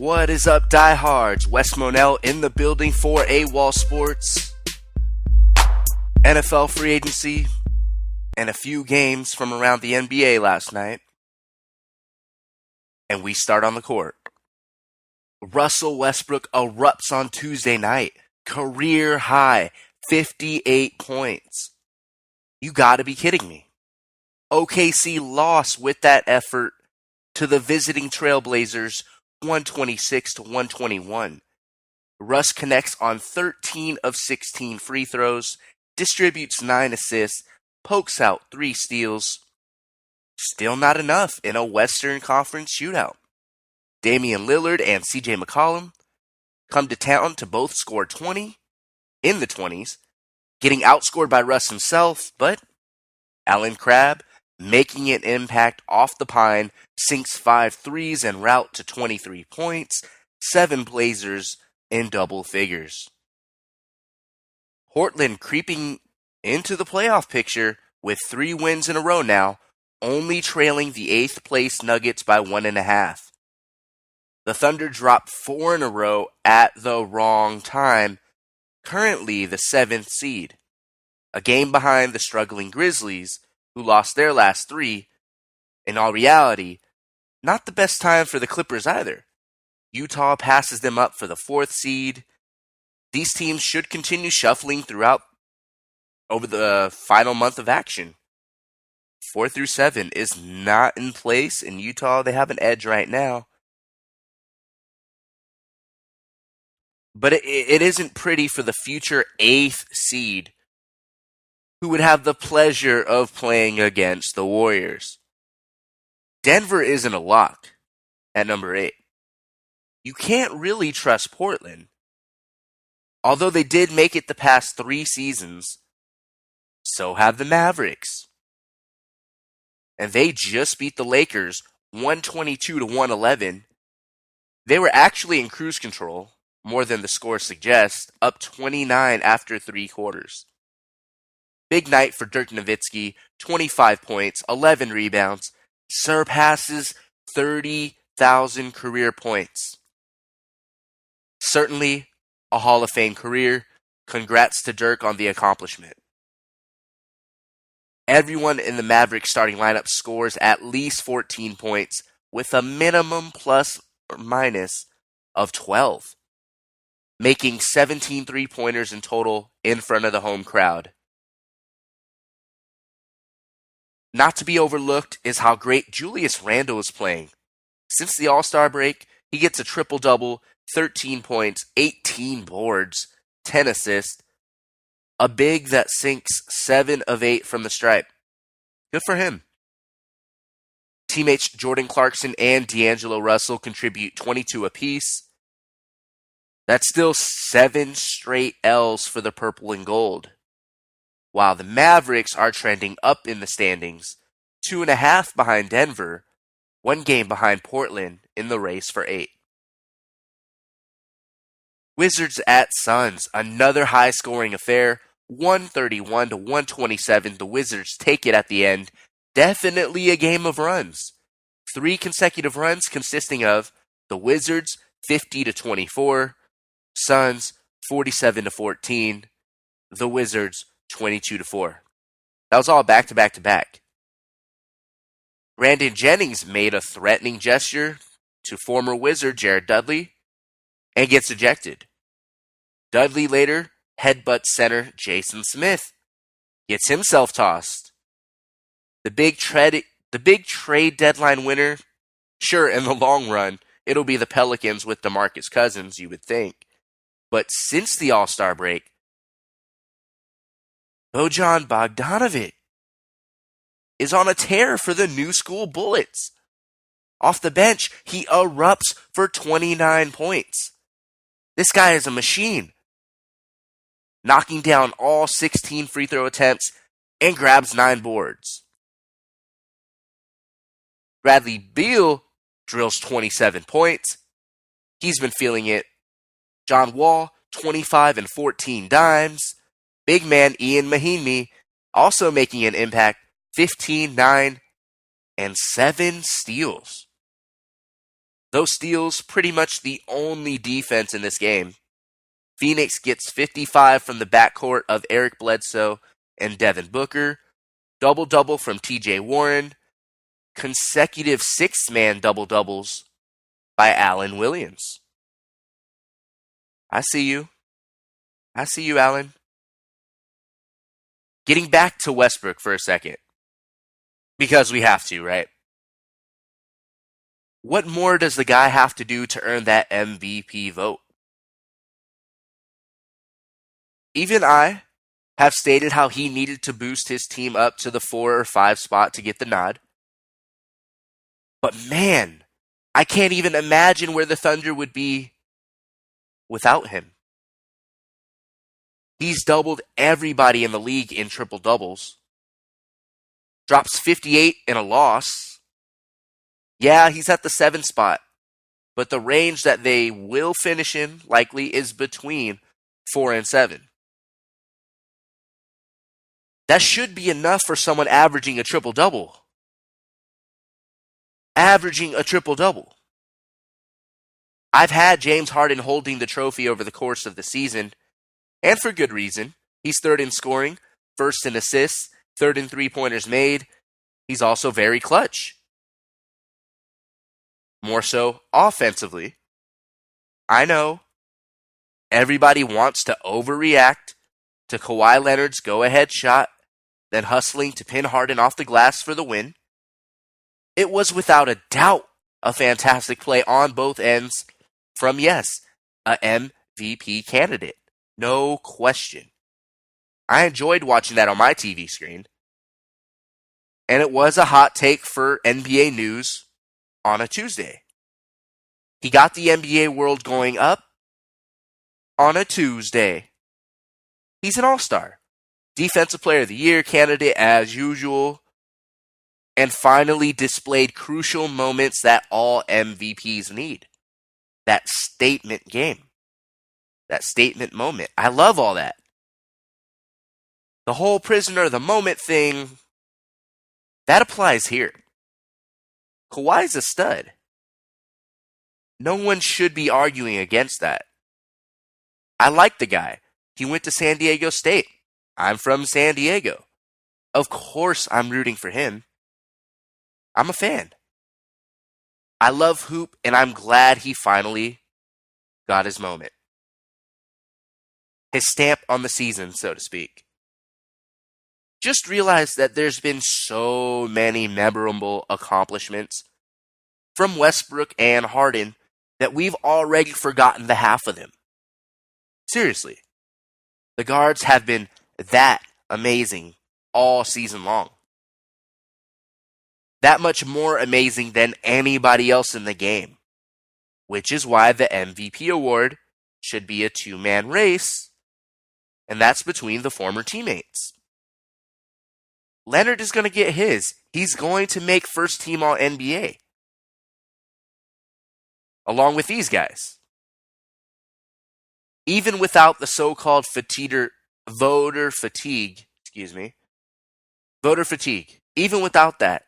What is up, diehards? Wes Monell in the building for Awol Sports. NFL free agency and a few games from around the NBA last night. And we start on the court. Russell Westbrook erupts on Tuesday night. Career high, 58 points. You gotta be kidding me. OKC lost with that effort to the visiting Trailblazers 126-121. Russ connects on 13 of 16 free throws, distributes 9 assists, pokes out 3 steals. Still not enough in a Western Conference shootout. Damian Lillard and CJ McCollum come to town to both score 20 in the 20s, getting outscored by Russ himself, but Allen Crabbe, making an impact off the pine, sinks 5 threes en route to 23 points, 7 Blazers in double figures. Portland creeping into the playoff picture with 3 wins in a row now, only trailing the 8th place Nuggets by 1.5. The Thunder dropped 4 in a row at the wrong time, currently the 7th seed, a game behind the struggling Grizzlies, who lost their last 3. In all reality, not the best time for the Clippers either. Utah passes them up for the 4th seed. These teams should continue shuffling throughout over the final month of action. 4 through 7 is not in place. In Utah, they have an edge right now. But it isn't pretty for the future 8th seed, who would have the pleasure of playing against the Warriors. Denver isn't a lock at number 8. You can't really trust Portland. Although they did make it the past 3 seasons, so have the Mavericks. And they just beat the Lakers 122-111. They were actually in cruise control, more than the score suggests, up 29 after 3 quarters. Big night for Dirk Nowitzki, 25 points, 11 rebounds, surpasses 30,000 career points. Certainly a Hall of Fame career. Congrats to Dirk on the accomplishment. Everyone in the Mavericks starting lineup scores at least 14 points with a minimum plus or minus of 12, making 17 three-pointers in total in front of the home crowd. Not to be overlooked is how great Julius Randle is playing. Since the All-Star break, he gets a triple-double, 13 points, 18 boards, 10 assists, a big that sinks 7 of 8 from the stripe. Good for him. Teammates Jordan Clarkson and D'Angelo Russell contribute 22 apiece. That's still 7 straight L's for the purple and gold, while the Mavericks are trending up in the standings, 2.5 behind Denver, 1 game behind Portland in the race for 8. Wizards at Suns, another high-scoring affair, 131-127. The Wizards take it at the end. Definitely a game of runs. 3 consecutive runs consisting of the Wizards 50-24, Suns 47-14, the Wizards 22-4. That was all back-to-back-to-back. Brandon Jennings made a threatening gesture to former Wizard Jared Dudley and gets ejected. Dudley later headbutts center Jason Smith, gets himself tossed. The big trade deadline winner, sure, in the long run, it'll be the Pelicans with DeMarcus Cousins, you would think. But since the All-Star break, Bojan Bogdanovic is on a tear for the New School Bullets. Off the bench, he erupts for 29 points. This guy is a machine, knocking down all 16 free throw attempts and grabs 9 boards. Bradley Beal drills 27 points. He's been feeling it. John Wall, 25 and 14 dimes. Big man Ian Mahinmi also making an impact, 15, 9, and 7 steals. Those steals, pretty much the only defense in this game. Phoenix gets 55 from the backcourt of Eric Bledsoe and Devin Booker. Double-double from TJ Warren. Consecutive six-man double-doubles by Allen Williams. I see you. I see you, Allen. Getting back to Westbrook for a second. Because we have to, right? What more does the guy have to do to earn that MVP vote? Even I have stated how he needed to boost his team up to the 4 or 5 spot to get the nod. But man, I can't even imagine where the Thunder would be without him. He's doubled everybody in the league in triple doubles. Drops 58 in a loss. Yeah, he's at the 7 spot. But the range that they will finish in likely is between 4 and 7. That should be enough for someone averaging a triple-double. Averaging a triple-double. I've had James Harden holding the trophy over the course of the season, and for good reason. He's third in scoring, first in assists, third in three-pointers made. He's also very clutch. More so offensively. I know everybody wants to overreact to Kawhi Leonard's go-ahead shot, then hustling to pin Harden off the glass for the win. It was without a doubt a fantastic play on both ends from, yes, a MVP candidate. No question. I enjoyed watching that on my TV screen. And it was a hot take for NBA news on a Tuesday. He got the NBA world going up on a Tuesday. He's an all-star. Defensive Player of the Year candidate as usual. And finally displayed crucial moments that all MVPs need. That statement game. That statement moment. I love all that. The whole prisoner of the moment thing, that applies here. Kawhi's a stud. No one should be arguing against that. I like the guy. He went to San Diego State. I'm from San Diego. Of course I'm rooting for him. I'm a fan. I love hoop, and I'm glad he finally got his moment. His stamp on the season, so to speak. Just realize that there's been so many memorable accomplishments from Westbrook and Harden that we've already forgotten the half of them. Seriously. The guards have been that amazing all season long. That much more amazing than anybody else in the game. Which is why the MVP award should be a two-man race, and that's between the former teammates. Leonard is going to get his. He's going to make first team All-NBA. Along with these guys. Even without the so-called voter fatigue, even without that.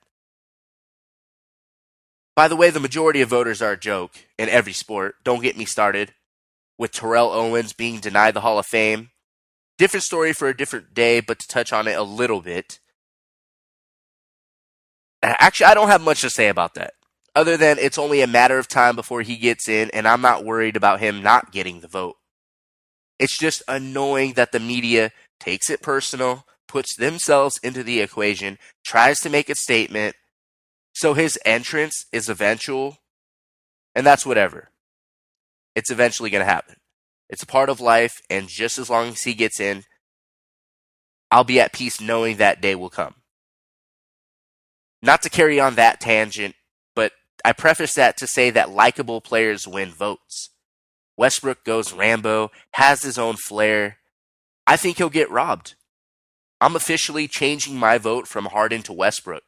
By the way, the majority of voters are a joke in every sport. Don't get me started with Terrell Owens being denied the Hall of Fame. Different story for a different day, but to touch on it a little bit. Actually, I don't have much to say about that. Other than it's only a matter of time before he gets in, and I'm not worried about him not getting the vote. It's just annoying that the media takes it personal, puts themselves into the equation, tries to make a statement, so his entrance is eventual, and that's whatever. It's eventually going to happen. It's a part of life, and just as long as he gets in, I'll be at peace knowing that day will come. Not to carry on that tangent, but I preface that to say that likable players win votes. Westbrook goes Rambo, has his own flair. I think he'll get robbed. I'm officially changing my vote from Harden to Westbrook.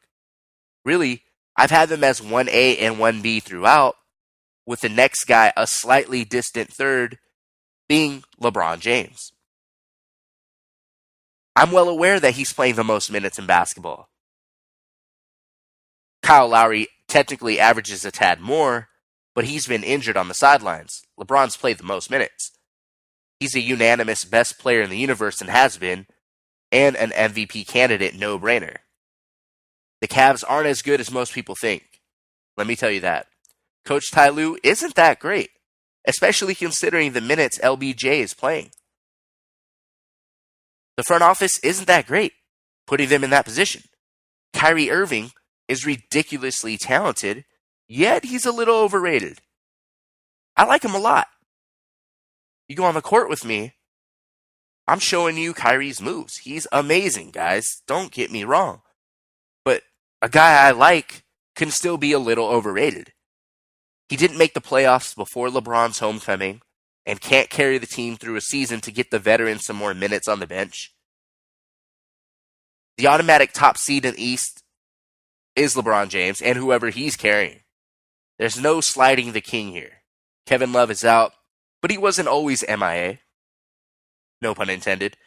Really, I've had them as 1A and 1B throughout, with the next guy a slightly distant third being LeBron James. I'm well aware that he's playing the most minutes in basketball. Kyle Lowry technically averages a tad more, but he's been injured on the sidelines. LeBron's played the most minutes. He's a unanimous best player in the universe and has been, and an MVP candidate no-brainer. The Cavs aren't as good as most people think. Let me tell you that. Coach Ty Lue isn't that great, especially considering the minutes LBJ is playing. The front office isn't that great, putting them in that position. Kyrie Irving is ridiculously talented, yet he's a little overrated. I like him a lot. You go on the court with me, I'm showing you Kyrie's moves. He's amazing, guys. Don't get me wrong. But a guy I like can still be a little overrated. He didn't make the playoffs before LeBron's homecoming and can't carry the team through a season to get the veterans some more minutes on the bench. The automatic top seed in the East is LeBron James and whoever he's carrying. There's no sliding the king here. Kevin Love is out, but he wasn't always MIA. No pun intended.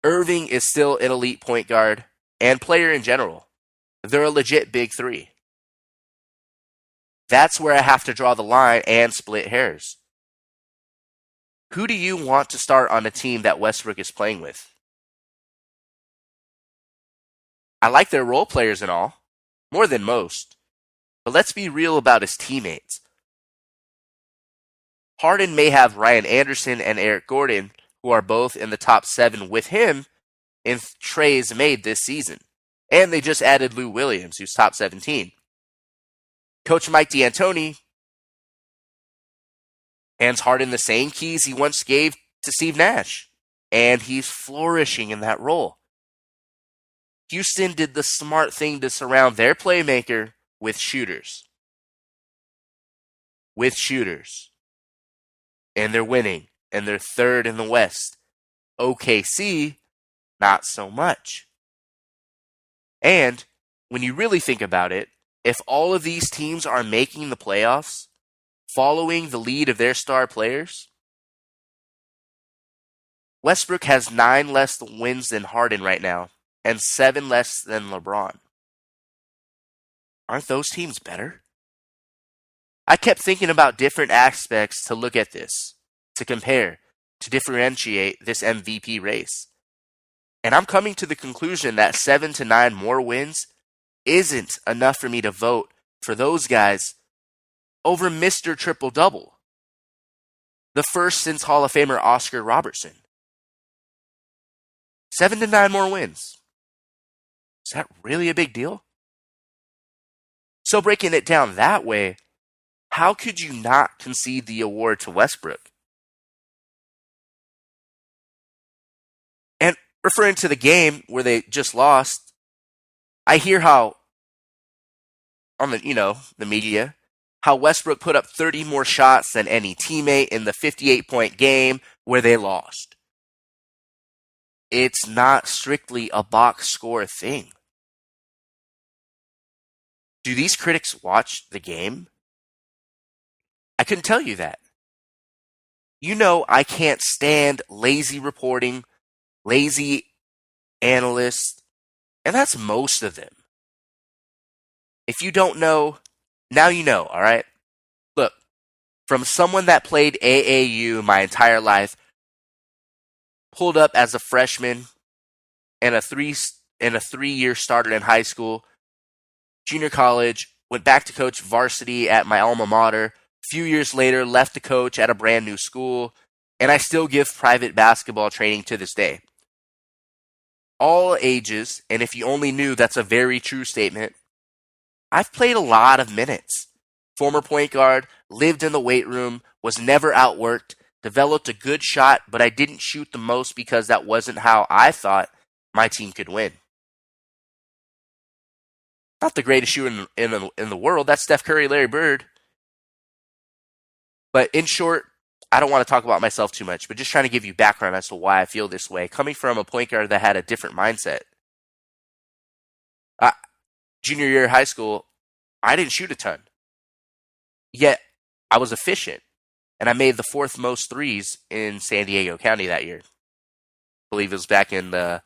Irving is still an elite point guard and player in general. They're a legit big three. That's where I have to draw the line and split hairs. Who do you want to start on a team that Westbrook is playing with? I like their role players and all, more than most. But let's be real about his teammates. Harden may have Ryan Anderson and Eric Gordon, who are both in the top 7 with him in trades made this season. And they just added Lou Williams, who's top 17. Coach Mike D'Antoni hands Harden the same keys he once gave to Steve Nash, and he's flourishing in that role. Houston did the smart thing to surround their playmaker with shooters. And they're winning, and they're third in the West. OKC, not so much. And when you really think about it, if all of these teams are making the playoffs, following the lead of their star players, Westbrook has 9 less wins than Harden right now, and 7 less than LeBron. Aren't those teams better? I kept thinking about different aspects to look at this, to compare, to differentiate this MVP race. And I'm coming to the conclusion that 7 to 9 more wins isn't enough for me to vote for those guys over Mr. Triple-Double, the first since Hall of Famer Oscar Robertson. 7 to 9 more wins. Is that really a big deal? So breaking it down that way, how could you not concede the award to Westbrook? And referring to the game where they just lost, I hear how, on the media, how Westbrook put up 30 more shots than any teammate in the 58-point game where they lost. It's not strictly a box score thing. Do these critics watch the game? I couldn't tell you that. You know I can't stand lazy reporting, lazy analysts, and that's most of them. If you don't know, now you know, all right? Look, from someone that played AAU my entire life, pulled up as a freshman and a 3-year starter in high school, junior college, went back to coach varsity at my alma mater. A few years later, left to coach at a brand new school, and I still give private basketball training to this day. All ages, and if you only knew, that's a very true statement. I've played a lot of minutes. Former point guard, lived in the weight room, was never outworked, developed a good shot, but I didn't shoot the most because that wasn't how I thought my team could win. Not the greatest shooter in the world. That's Steph Curry, Larry Bird. But in short, I don't want to talk about myself too much, but just trying to give you background as to why I feel this way, coming from a point guard that had a different mindset. Junior year of high school, I didn't shoot a ton. Yet, I was efficient, and I made the 4th most threes in San Diego County that year. I believe it was back in the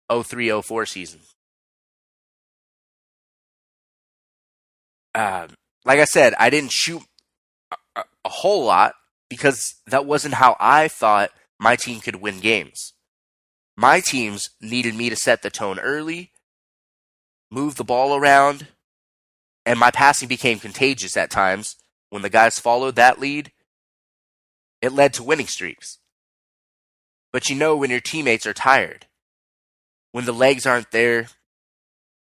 03-04 season. Like I said, I didn't shoot a whole lot because that wasn't how I thought my team could win games. My teams needed me to set the tone early, move the ball around, and my passing became contagious at times. When the guys followed that lead, it led to winning streaks. But you know when your teammates are tired, when the legs aren't there,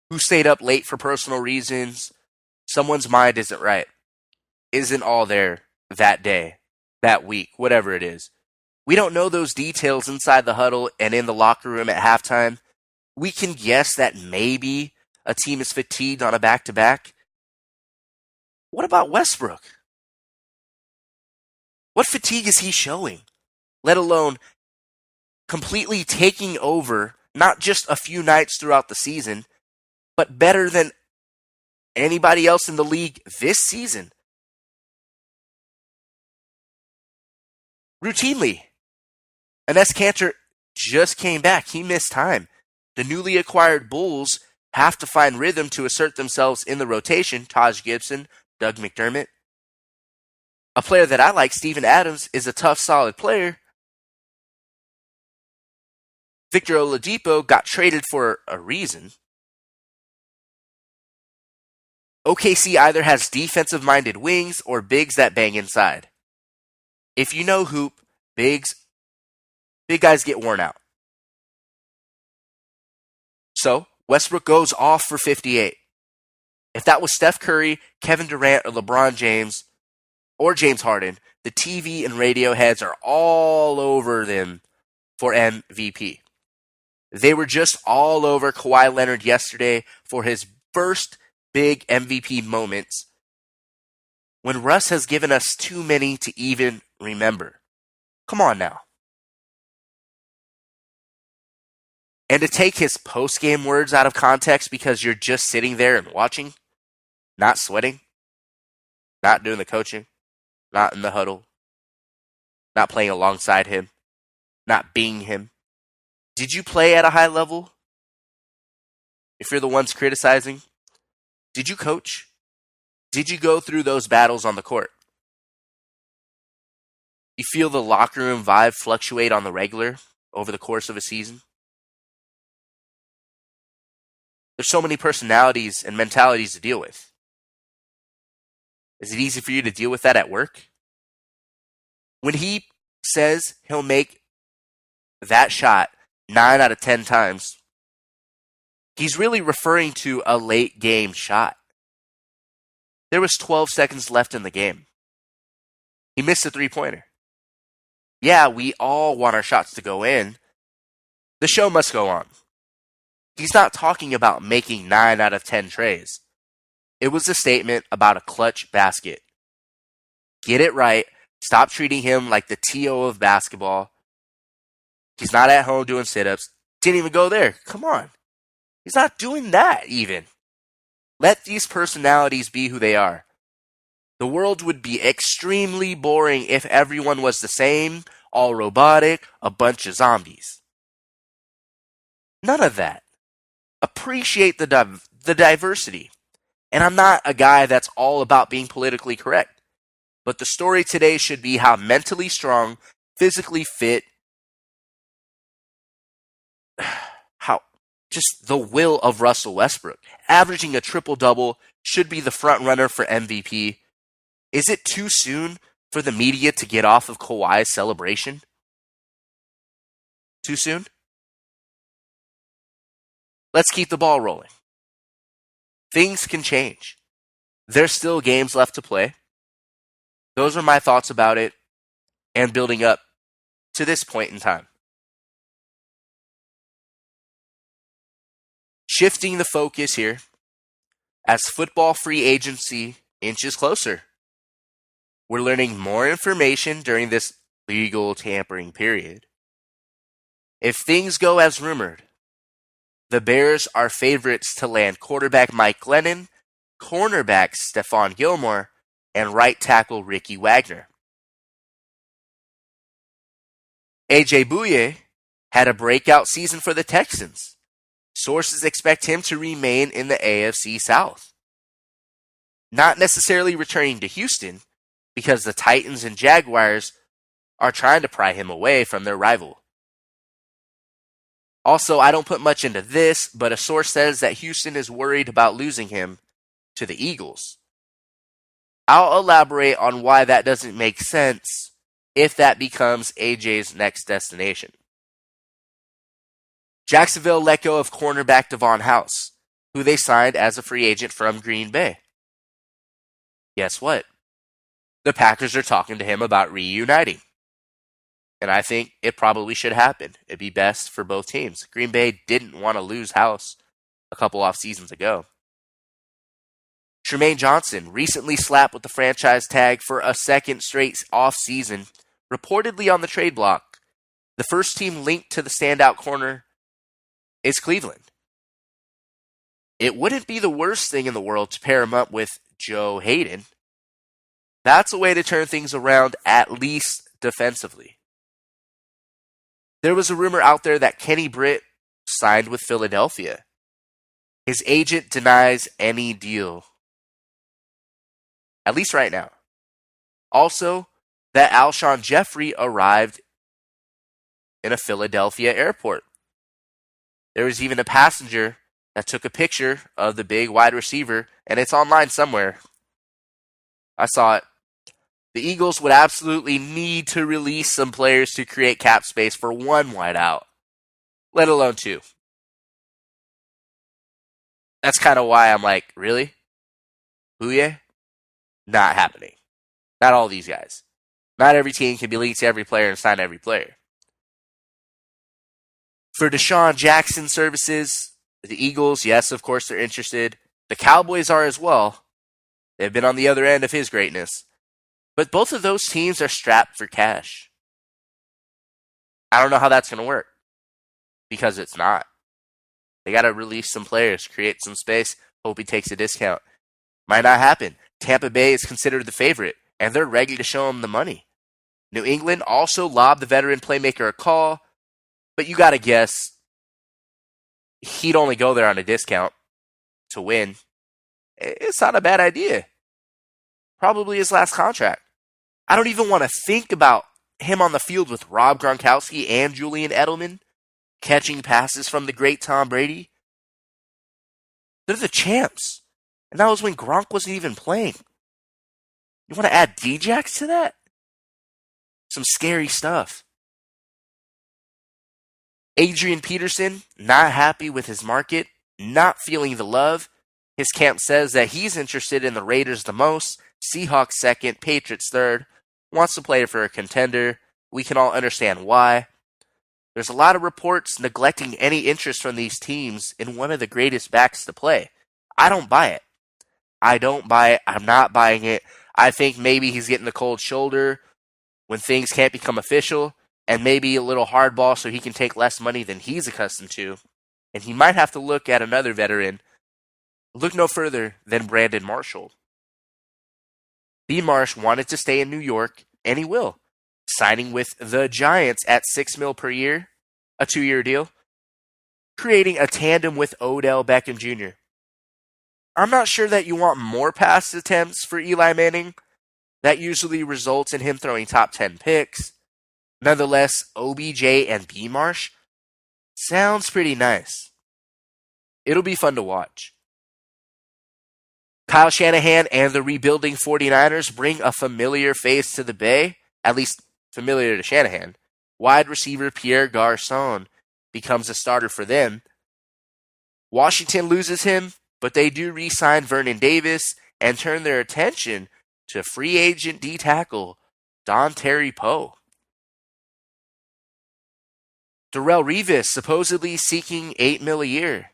who stayed up late for personal reasons, someone's mind isn't right, isn't all there that day, that week, whatever it is. We don't know those details inside the huddle and in the locker room at halftime. We can guess that maybe a team is fatigued on a back-to-back. What about Westbrook? What fatigue is he showing? Let alone completely taking over not just a few nights throughout the season, but better than anybody else in the league this season. Routinely. Enes Kanter just came back. He missed time. The newly acquired Bulls have to find rhythm to assert themselves in the rotation. Taj Gibson, Doug McDermott. A player that I like, Steven Adams, is a tough, solid player. Victor Oladipo got traded for a reason. OKC either has defensive-minded wings or bigs that bang inside. If you know hoop, big guys get worn out. So, Westbrook goes off for 58. If that was Steph Curry, Kevin Durant, or LeBron James, or James Harden, the TV and radio heads are all over them for MVP. They were just all over Kawhi Leonard yesterday for his first big MVP moments when Russ has given us too many to even remember. Come on now. And to take his post-game words out of context because you're just sitting there and watching, not sweating, not doing the coaching, not in the huddle, not playing alongside him, not being him. Did you play at a high level? If you're the ones criticizing, did you coach? Did you go through those battles on the court? You feel the locker room vibe fluctuate on the regular over the course of a season? There's so many personalities and mentalities to deal with. Is it easy for you to deal with that at work? When he says he'll make that shot 9 out of 10 times, he's really referring to a late game shot. There was 12 seconds left in the game. He missed a three-pointer. Yeah, we all want our shots to go in. The show must go on. He's not talking about making 9 out of 10 trays. It was a statement about a clutch basket. Get it right. Stop treating him like the T.O. of basketball. He's not at home doing sit-ups. Didn't even go there. Come on. He's not doing that even. Let these personalities be who they are. The world would be extremely boring if everyone was the same, all robotic, a bunch of zombies. None of that. Appreciate the diversity. And I'm not a guy that's all about being politically correct. But the story today should be how mentally strong, physically fit, how just the will of Russell Westbrook. Averaging a triple-double, should be the front runner for MVP. Is it too soon for the media to get off of Kawhi's celebration? Too soon? Let's keep the ball rolling. Things can change. There's still games left to play. Those are my thoughts about it and building up to this point in time. Shifting the focus here as football free agency inches closer. We're learning more information during this legal tampering period. If things go as rumored, the Bears are favorites to land quarterback Mike Glennon, cornerback Stephon Gilmore, and right tackle Ricky Wagner. AJ Bouye had a breakout season for the Texans. Sources expect him to remain in the AFC South. Not necessarily returning to Houston, because the Titans and Jaguars are trying to pry him away from their rival. Also, I don't put much into this, but a source says that Houston is worried about losing him to the Eagles. I'll elaborate on why that doesn't make sense if that becomes AJ's next destination. Jacksonville let go of cornerback Devon House, who they signed as a free agent from Green Bay. Guess what? The Packers are talking to him about reuniting. And I think it probably should happen. It'd be best for both teams. Green Bay didn't want to lose House a couple off seasons ago. Tremaine Johnson recently slapped with the franchise tag for a second straight off season, reportedly on the trade block. The first team linked to the standout corner is Cleveland. It wouldn't be the worst thing in the world to pair him up with Joe Hayden. That's a way to turn things around, at least defensively. There was a rumor out there that Kenny Britt signed with Philadelphia. His agent denies any deal. At least right now. Also, that Alshon Jeffrey arrived in a Philadelphia airport. There was even a passenger that took a picture of the big wide receiver, and it's online somewhere. I saw it. The Eagles would absolutely need to release some players to create cap space for one wideout, let alone two. That's kind of why I'm like, really? Booyah? Not happening. Not all these guys. Not every team can be linked to every player and sign every player. For Deshaun Jackson services, the Eagles, yes, of course, they're interested. The Cowboys are as well. They've been on the other end of his greatness. But both of those teams are strapped for cash. I don't know how that's going to work. Because it's not. They got to release some players, create some space, hope he takes a discount. Might not happen. Tampa Bay is considered the favorite, and they're ready to show him the money. New England also lobbed the veteran playmaker a call, but you got to guess he'd only go there on a discount to win. It's not a bad idea. Probably his last contract. I don't even want to think about him on the field with Rob Gronkowski and Julian Edelman catching passes from the great Tom Brady. They're the champs. And that was when Gronk wasn't even playing. You want to add Djax to that? Some scary stuff. Adrian Peterson, not happy with his market, not feeling the love. His camp says that he's interested in the Raiders the most, Seahawks second, Patriots third, wants to play for a contender. We can all understand why. There's a lot of reports neglecting any interest from these teams in one of the greatest backs to play. I don't buy it. I don't buy it. I'm not buying it. I think maybe he's getting the cold shoulder when things can't become official, and maybe a little hardball so he can take less money than he's accustomed to. And he might have to look at another veteran. Look no further than Brandon Marshall. B. Marsh wanted to stay in New York, and he will, signing with the Giants at $6 million per year, a 2-year deal, creating a tandem with Odell Beckham Jr. I'm not sure that you want more pass attempts for Eli Manning. That usually results in him throwing top 10 picks. Nonetheless, OBJ and B. Marsh sounds pretty nice. It'll be fun to watch. Kyle Shanahan and the rebuilding 49ers bring a familiar face to the Bay, at least familiar to Shanahan. Wide receiver Pierre Garçon becomes a starter for them. Washington loses him, but they do re-sign Vernon Davis and turn their attention to free agent D-tackle Dontari Poe. Darrelle Revis supposedly seeking $8 million a year.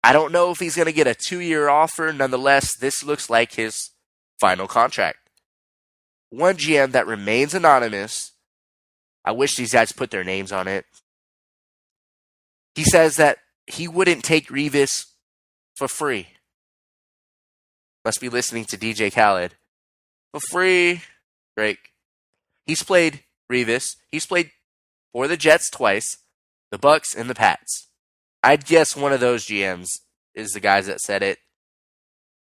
I don't know if he's going to get a 2-year offer. Nonetheless, this looks like his final contract. One GM that remains anonymous, I wish these guys put their names on it. He says that he wouldn't take Revis for free. Must be listening to DJ Khaled. For free. Great. He's played Revis. He's played for the Jets twice, the Bucks, and the Pats. I'd guess one of those GMs is the guys that said it.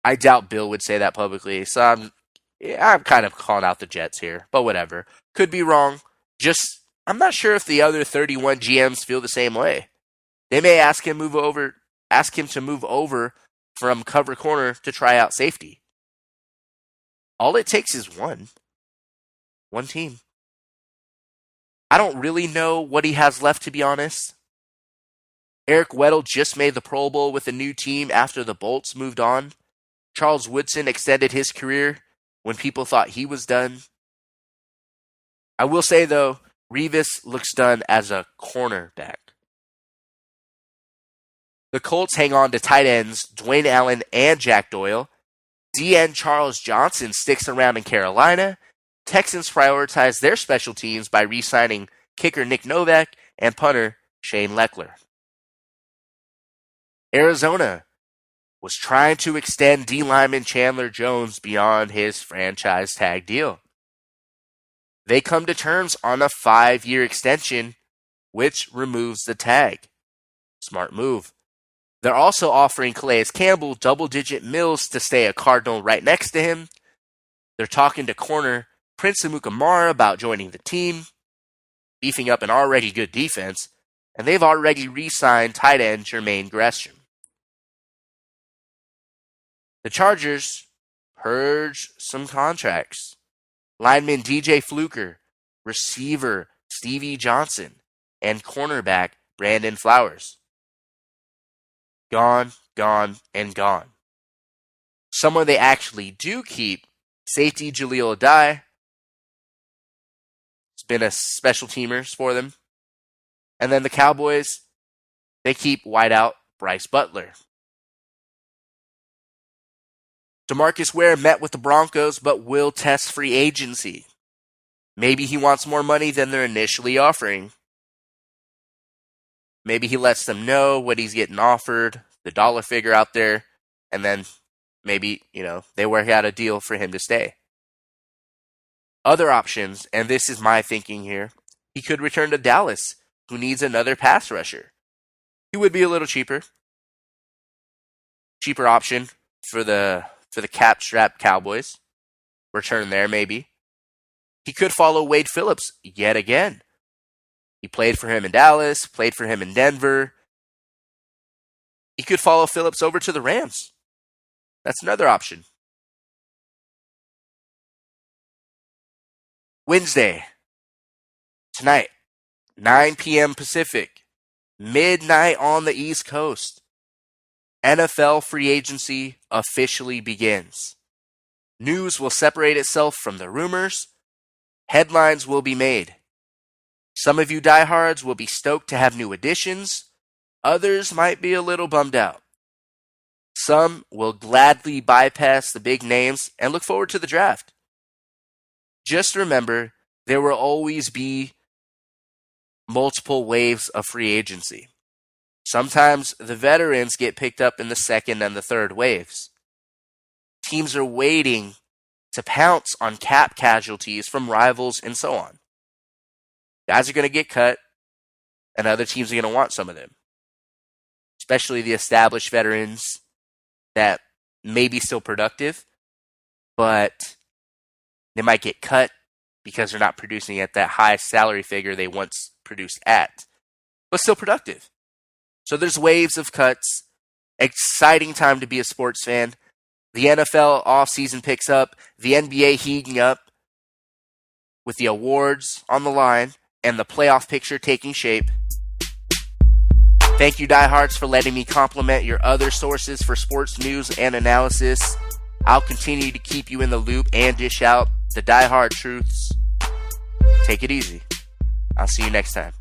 I doubt Bill would say that publicly, so Yeah, I'm kind of calling out the Jets here, but whatever. Could be wrong. I'm not sure if the other 31 GMs feel the same way. They may ask him to move over from cover corner to try out safety. All it takes is one team. I don't really know what he has left, to be honest. Eric Weddle just made the Pro Bowl with a new team after the Bolts moved on. Charles Woodson extended his career when people thought he was done. I will say, though, Revis looks done as a cornerback. The Colts hang on to tight ends Dwayne Allen and Jack Doyle. DN Charles Johnson sticks around in Carolina. Texans prioritize their special teams by re-signing kicker Nick Novak and punter Shane Leckler. Arizona was trying to extend D lineman Chandler Jones beyond his franchise tag deal. They come to terms on a 5-year extension, which removes the tag. Smart move. They're also offering Calais Campbell double-digit mills to stay a Cardinal right next to him. They're talking to corner Prince Amukamara about joining the team, beefing up an already good defense, and they've already re-signed tight end Jermaine Gresham. The Chargers purge some contracts. Lineman DJ Fluker, receiver Stevie Johnson, and cornerback Brandon Flowers. Gone, and gone. Someone they actually do keep, safety Jaleel Adai. It's been a special teamers for them. And then the Cowboys, they keep wideout Bryce Butler. DeMarcus Ware met with the Broncos but will test free agency. Maybe he wants more money than they're initially offering. Maybe he lets them know what he's getting offered, the dollar figure out there, and then maybe, they work out a deal for him to stay. Other options, and this is my thinking here, he could return to Dallas, who needs another pass rusher. He would be a little cheaper. Cheaper option for the cap-strapped Cowboys. Return there, maybe. He could follow Wade Phillips yet again. He played for him in Dallas, played for him in Denver. He could follow Phillips over to the Rams. That's another option. Wednesday, tonight, 9 p.m. Pacific, midnight on the East Coast. NFL free agency officially begins. News will separate itself from the rumors. Headlines will be made. Some of you diehards will be stoked to have new additions. Others might be a little bummed out. Some will gladly bypass the big names and look forward to the draft. Just remember, there will always be multiple waves of free agency. Sometimes the veterans get picked up in the second and the third waves. Teams are waiting to pounce on cap casualties from rivals and so on. Guys are going to get cut, and other teams are going to want some of them. Especially the established veterans that may be still productive, but they might get cut because they're not producing at that high salary figure they once produced at, but still productive. So there's waves of cuts. Exciting time to be a sports fan. The NFL offseason picks up. The NBA heating up with the awards on the line and the playoff picture taking shape. Thank you, diehards, for letting me compliment your other sources for sports news and analysis. I'll continue to keep you in the loop and dish out the diehard truths. Take it easy. I'll see you next time.